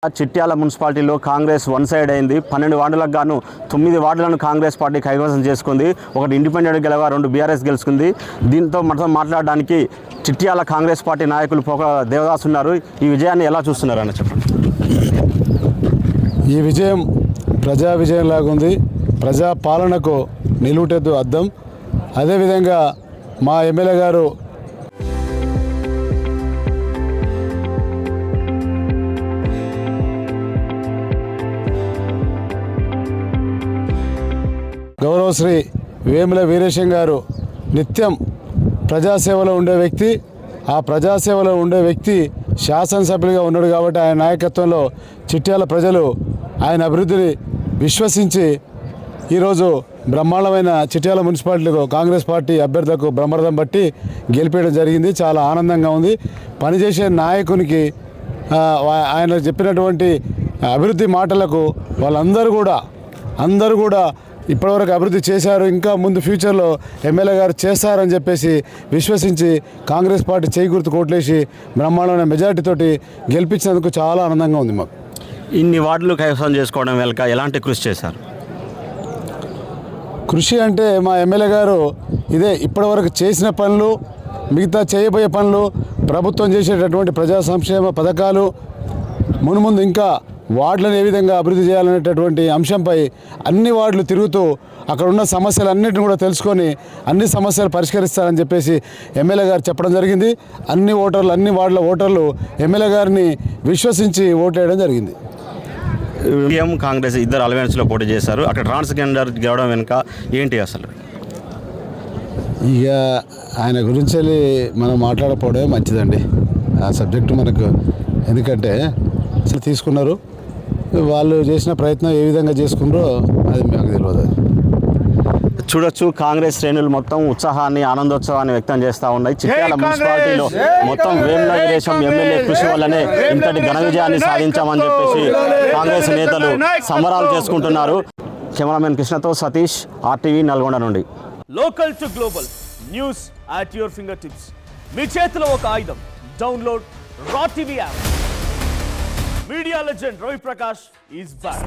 చిట్యాల మున్సిపాలిటీలో Congress one side అయింది. 12 వార్డులకు గాను 9 వార్డులను కాంగ్రెస్ పార్టీ కైవసం చేసుకుంది. ఒకటి ఇండిపెండెంట్ గెలవ, 2 బీఆర్ఎస్ గెలుచుకుంది. దీంతో మనతో మాట్లాడడానికి చిట్యాల కాంగ్రెస్ పార్టీ నాయకులు పోక దేవదాస్ ఉన్నారు. ఈ విజయాన్ని ఎలా చూస్తున్నారు అన్న చెప్పండి. ఈ విజయం ప్రజా విజయంలాగా ఉంది. ప్రజా పాలనకు నిలువుటెద్దు అద్దం. అదేవిధంగా మా ఎమ్మెల్యే గారు గౌరవశ్రీ వేముల వీరేశం గారు నిత్యం ప్రజాసేవలో ఉండే వ్యక్తి. ఆ ప్రజాసేవలో ఉండే వ్యక్తి శాసనసభ్యులుగా ఉన్నాడు కాబట్టి ఆయన నాయకత్వంలో చిట్యాల ప్రజలు ఆయన అభివృద్ధిని విశ్వసించి ఈరోజు బ్రహ్మాండమైన చిట్యాల మున్సిపాలిటీలో కాంగ్రెస్ పార్టీ అభ్యర్థులకు బ్రహ్మరథం బట్టి గెలిపేయడం జరిగింది. చాలా ఆనందంగా ఉంది. పనిచేసే నాయకునికి ఆయన చెప్పినటువంటి అభివృద్ధి మాటలకు అందరూ కూడా ఇప్పటివరకు అభివృద్ధి చేశారు, ఇంకా ముందు ఫ్యూచర్లో ఎమ్మెల్యే గారు చేస్తారని చెప్పేసి విశ్వసించి కాంగ్రెస్ పార్టీ చేయి గుర్తు కోట్లేసి బ్రహ్మాండమైన మెజార్టీతోటి గెలిపించినందుకు చాలా ఆనందంగా ఉంది మాకు. ఇన్ని వార్డులు కైవసం చేసుకోవడం వెనుక ఎలాంటి కృషి చేశారు? కృషి అంటే మా ఎమ్మెల్యే గారు ఇదే ఇప్పటివరకు చేసిన పనులు, మిగతా చేయబోయే పనులు, ప్రభుత్వం చేసేటటువంటి ప్రజా సంక్షేమ పథకాలు, మున్ముందు ఇంకా వార్డులను ఏ విధంగా అభివృద్ధి చేయాలనేటటువంటి అంశంపై అన్ని వార్డులు తిరుగుతూ అక్కడ ఉన్న సమస్యలన్నింటిని కూడా తెలుసుకొని అన్ని సమస్యలు పరిష్కరిస్తారని చెప్పేసి ఎమ్మెల్యే గారు చెప్పడం జరిగింది. అన్ని వార్డుల ఓటర్లు ఎమ్మెల్యే గారిని విశ్వసించి ఓటేయడం జరిగింది. కాంగ్రెస్ ఇద్దరు అలయన్స్లో పోటీ చేశారు. అక్కడ ట్రాన్స్జెండర్ గెలవడం వెనుక ఏంటి అసలు? ఇక ఆయన గురించి మనం మాట్లాడకపోవడమే మంచిదండి. ఆ సబ్జెక్టు మనకు ఎందుకంటే అసలు తీసుకున్నారు, వాళ్ళు చేసిన ప్రయత్నం ఏ విధంగా చేసుకున్నారో అది మాకు తెలియదు. చూడొచ్చు, కాంగ్రెస్ శ్రేణులు మొత్తం ఉత్సాహాన్ని, ఆనందోత్సవాన్ని వ్యక్తం చేస్తూ ఉన్నాయి. చిట్యాల మున్సిపాలిటీలో మొత్తం వేముల వీరేశం ఎమ్మెల్యే కృషి వల్లనే ఇంతటి ఘన విజయాన్ని సాధించామని చెప్పేసి కాంగ్రెస్ నేతలు సంబరాలు చేసుకుంటున్నారు. కెమెరామెన్ కృష్ణతో సతీష్, RTV నల్గొండ నుండి. Local to global news at your fingertips. మీ చేతిలో ఒక ఆయుధం. Download R TV app. Media legend Ravi Prakash is back.